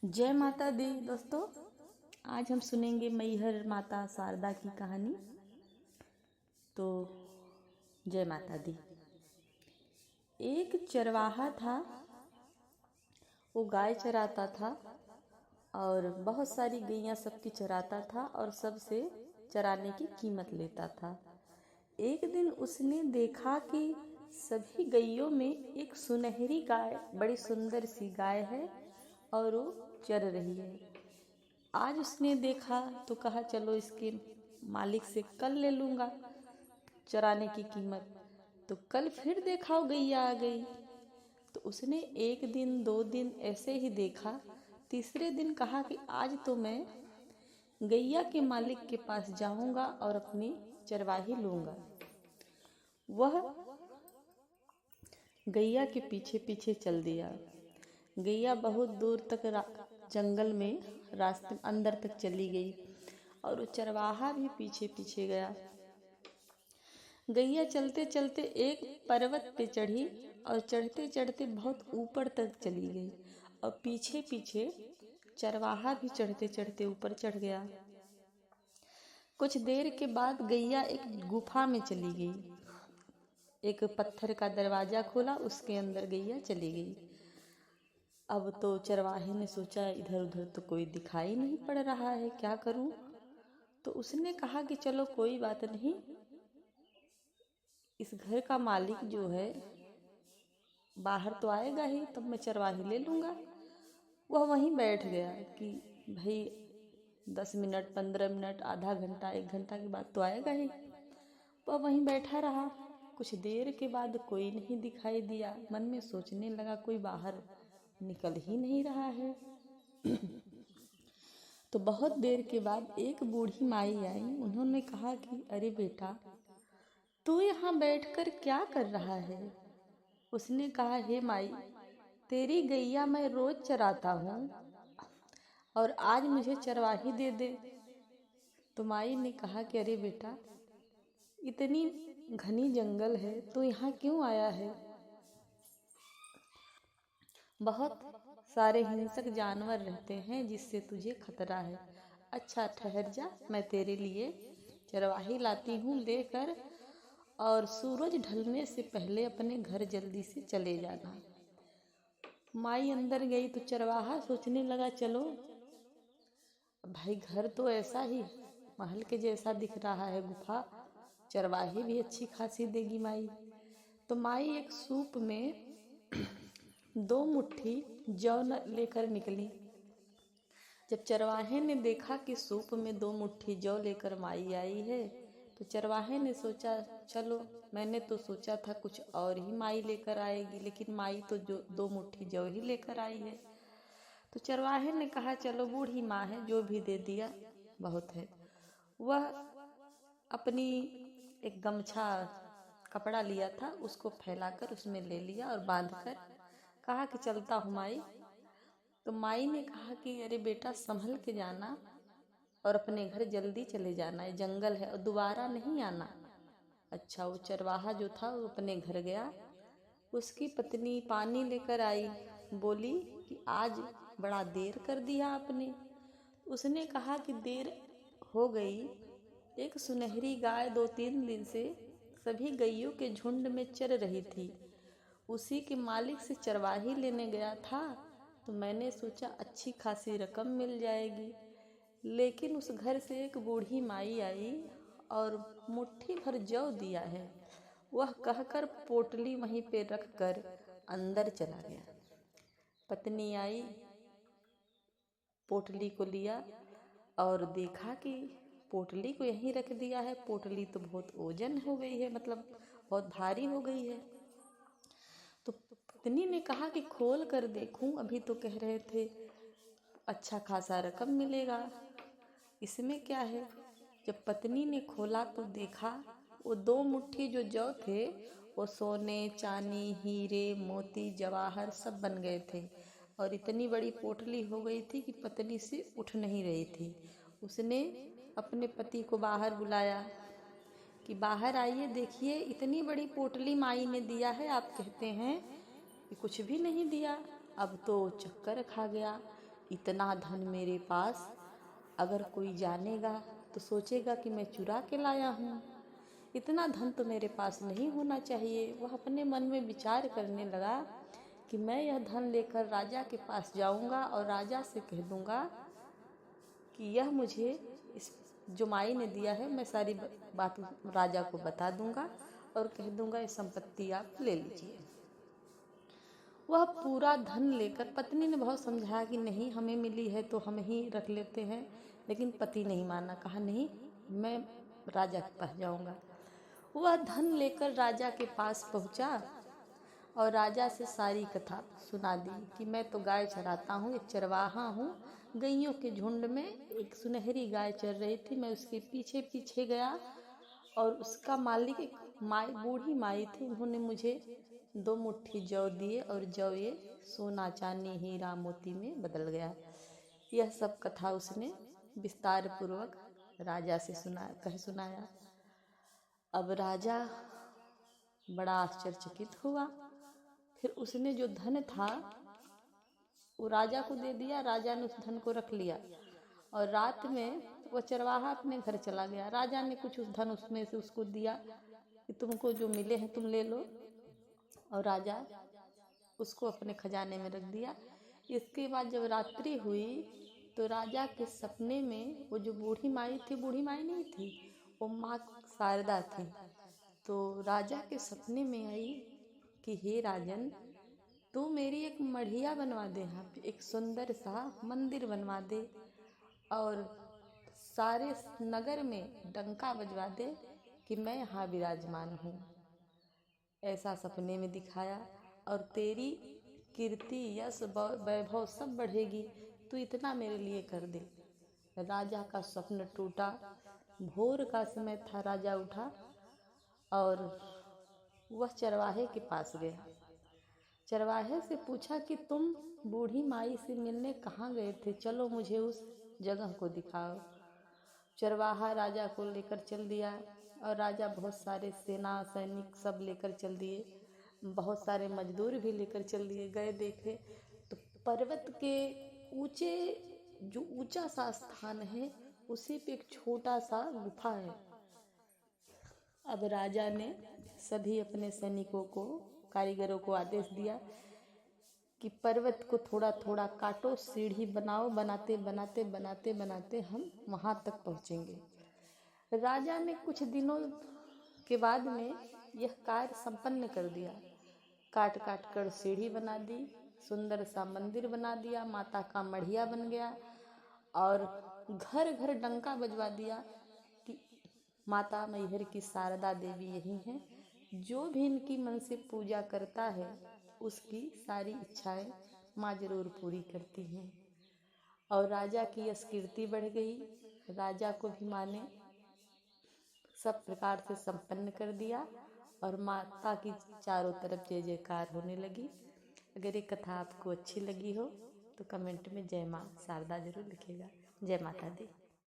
जय माता दी दोस्तों। आज हम सुनेंगे मैहर माता शारदा की कहानी। तो जय माता दी। एक चरवाहा था, वो गाय चराता था और बहुत सारी गैयां सबकी चराता था और सबसे चराने की कीमत लेता था। एक दिन उसने देखा कि सभी गैयों में एक सुनहरी गाय, बड़ी सुंदर सी गाय है और वो चर रही है। आज उसने देखा तो कहा चलो इसके मालिक से कल ले लूँगा चराने की कीमत। तो कल फिर देखा वो गैया आ गई। तो उसने एक दिन 2 दिन ऐसे ही देखा। तीसरे दिन कहा कि आज तो मैं गैया के मालिक के पास जाऊंगा और अपनी चरवाही लूँगा। वह गैया के पीछे पीछे चल दिया। गैया बहुत दूर तक जंगल में रास्ते अंदर तक चली गई और वो चरवाहा भी पीछे पीछे गया। गैया चलते चलते एक पर्वत पे चढ़ी और चढ़ते चढ़ते बहुत ऊपर तक चली गई और पीछे पीछे चरवाहा भी चढ़ते चढ़ते ऊपर चढ़ गया। कुछ देर के बाद गैया एक गुफा में चली गई। एक पत्थर का दरवाजा खोला, उसके अंदर गैया चली गई। अब तो चरवाहे ने सोचा इधर उधर तो कोई दिखाई नहीं पड़ रहा है, क्या करूं। तो उसने कहा कि चलो कोई बात नहीं, इस घर का मालिक जो है बाहर तो आएगा ही, तब मैं चरवाही ले लूँगा। वह वहीं बैठ गया कि भाई 10 मिनट 15 मिनट आधा घंटा 1 घंटा के बाद तो आएगा ही। वह वहीं बैठा रहा। कुछ देर के बाद कोई नहीं दिखाई दिया। मन में सोचने लगा कोई बाहर निकल ही नहीं रहा है। तो बहुत देर के बाद एक बूढ़ी माई आई। उन्होंने कहा कि अरे बेटा, तू यहाँ बैठकर क्या कर रहा है। उसने कहा हे माई, तेरी गैया मैं रोज चराता हूँ और आज मुझे चरवाही दे दे। तो माई ने कहा कि अरे बेटा, इतनी घनी जंगल है, तू यहाँ क्यों आया है। बहुत सारे हिंसक जानवर रहते हैं जिससे तुझे खतरा है। अच्छा ठहर जा, मैं तेरे लिए चरवाही लाती हूँ लेकर, और सूरज ढलने से पहले अपने घर जल्दी से चले जाना। माई अंदर गई तो चरवाहा सोचने लगा चलो भाई, घर तो ऐसा ही महल के जैसा दिख रहा है, गुफा चरवाही भी अच्छी खासी देगी माई। तो माई एक सूप में 2 मुट्ठी जौ लेकर निकली। जब चरवाहे ने देखा कि सूप में 2 मुट्ठी जौ लेकर माई आई है, तो चरवाहे ने सोचा चलो, मैंने तो सोचा था कुछ और ही माई लेकर आएगी, लेकिन माई तो जो 2 मुट्ठी जौ ही लेकर आई है। तो चरवाहे ने कहा चलो, बूढ़ी माँ है, जो भी दे दिया बहुत है। वह अपनी एक गमछा कपड़ा लिया था, उसको फैलाकर उसमें ले लिया और बांधकर कहा कि चलता हूँ माई। तो माई ने कहा कि अरे बेटा, संभल के जाना और अपने घर जल्दी चले जाना, ये जंगल है और दोबारा नहीं आना। अच्छा, वो चरवाहा जो था वो अपने घर गया। उसकी पत्नी पानी लेकर आई, बोली कि आज बड़ा देर कर दिया आपने। उसने कहा कि देर हो गई, एक सुनहरी गाय 2-3 दिन से सभी गैयों के झुंड में चर रही थी, उसी के मालिक से चरवाही लेने गया था, तो मैंने सोचा अच्छी खासी रकम मिल जाएगी। लेकिन उस घर से एक बूढ़ी माई आई और मुट्ठी भर जौ दिया है। वह कहकर पोटली वहीं पे रखकर अंदर चला गया। पत्नी आई, पोटली को लिया और देखा कि पोटली को यहीं रख दिया है। पोटली तो बहुत ओजन हो गई है, मतलब बहुत भारी हो गई है। तो पत्नी ने कहा कि खोल कर देखूं, अभी तो कह रहे थे अच्छा खासा रकम मिलेगा, इसमें क्या है। जब पत्नी ने खोला तो देखा वो 2 मुट्ठी जो जौ थे वो सोने चांदी हीरे मोती जवाहर सब बन गए थे और इतनी बड़ी पोटली हो गई थी कि पत्नी से उठ नहीं रही थी। उसने अपने पति को बाहर बुलाया कि बाहर आइए, देखिए इतनी बड़ी पोटली माई ने दिया है, आप कहते हैं कि कुछ भी नहीं दिया। अब तो चक्कर खा गया इतना धन मेरे पास, अगर कोई जानेगा तो सोचेगा कि मैं चुरा के लाया हूँ। इतना धन तो मेरे पास नहीं होना चाहिए। वह अपने मन में विचार करने लगा कि मैं यह धन लेकर राजा के पास जाऊंगा और राजा से कह दूंगा कि यह मुझे इस जो माई ने दिया है, मैं सारी बात राजा को बता दूंगा और कह दूंगा ये संपत्ति आप ले लीजिए। वह पूरा धन लेकर, पत्नी ने बहुत समझाया कि नहीं, हमें मिली है तो हम ही रख लेते हैं, लेकिन पति नहीं माना, कहा नहीं, मैं राजा के पास जाऊंगा। वह धन लेकर राजा के पास पहुंचा और राजा से सारी कथा सुना दी कि मैं तो गाय चराता हूँ, एक चरवाहा हूँ। गैयों के झुंड में एक सुनहरी गाय चर रही थी, मैं उसके पीछे पीछे गया और उसका मालिक एक बूढ़ी माई थी। उन्होंने मुझे 2 मुट्ठी जौ दिए और जौ ये सोना चांदी हीरा मोती में बदल गया। यह सब कथा उसने विस्तार पूर्वक राजा से सुनाया। अब राजा बड़ा आश्चर्यचकित हुआ। फिर उसने जो धन था वो राजा को दे दिया। राजा ने उस धन को रख लिया और रात में वो चरवाहा अपने घर चला गया। राजा ने कुछ उस धन उसमें से उसको दिया कि तुमको जो मिले हैं तुम ले लो, और राजा उसको अपने खजाने में रख दिया। इसके बाद जब रात्रि हुई तो राजा के सपने में वो जो बूढ़ी माई थी, बूढ़ी माई नहीं थी, वो माँ शारदा थी। तो राजा के सपने में आई कि हे राजन, तू मेरी एक मढ़िया बनवा दे, यहाँ पे एक सुंदर सा मंदिर बनवा दे और सारे नगर में डंका बजवा दे कि मैं यहाँ विराजमान हूँ। ऐसा सपने में दिखाया और तेरी कीर्ति यश वैभव सब बढ़ेगी, तू इतना मेरे लिए कर दे। राजा का स्वप्न टूटा। भोर का समय था। राजा उठा और वह चरवाहे के पास गया। चरवाहे से पूछा कि तुम बूढ़ी माई से मिलने कहाँ गए थे, चलो मुझे उस जगह को दिखाओ। चरवाहा राजा को लेकर चल दिया और राजा बहुत सारे सेना सैनिक सब लेकर चल दिए, बहुत सारे मजदूर भी लेकर चल दिए। गए देखे तो पर्वत के ऊंचे, जो ऊंचा सा स्थान है, उसी पे एक छोटा सा गुफा है। अब राजा ने सभी अपने सैनिकों को, कारीगरों को आदेश दिया कि पर्वत को थोड़ा थोड़ा काटो, सीढ़ी बनाओ, बनाते बनाते बनाते बनाते हम वहां तक पहुंचेंगे। राजा ने कुछ दिनों के बाद में यह कार्य संपन्न कर दिया। काट काट कर सीढ़ी बना दी, सुंदर सा मंदिर बना दिया, माता का मढ़िया बन गया और घर घर डंका बजवा दिया कि माता मैहर की शारदा देवी यही हैं, जो भी इनकी मन से पूजा करता है उसकी सारी इच्छाएं माँ जरूर पूरी करती हैं। और राजा की यश कीर्ति बढ़ गई। राजा को भी माँ ने सब प्रकार से संपन्न कर दिया और माता की चारों तरफ जय जयकार होने लगी। अगर ये कथा आपको अच्छी लगी हो तो कमेंट में जय माँ शारदा जरूर लिखिएगा। जय माता दी।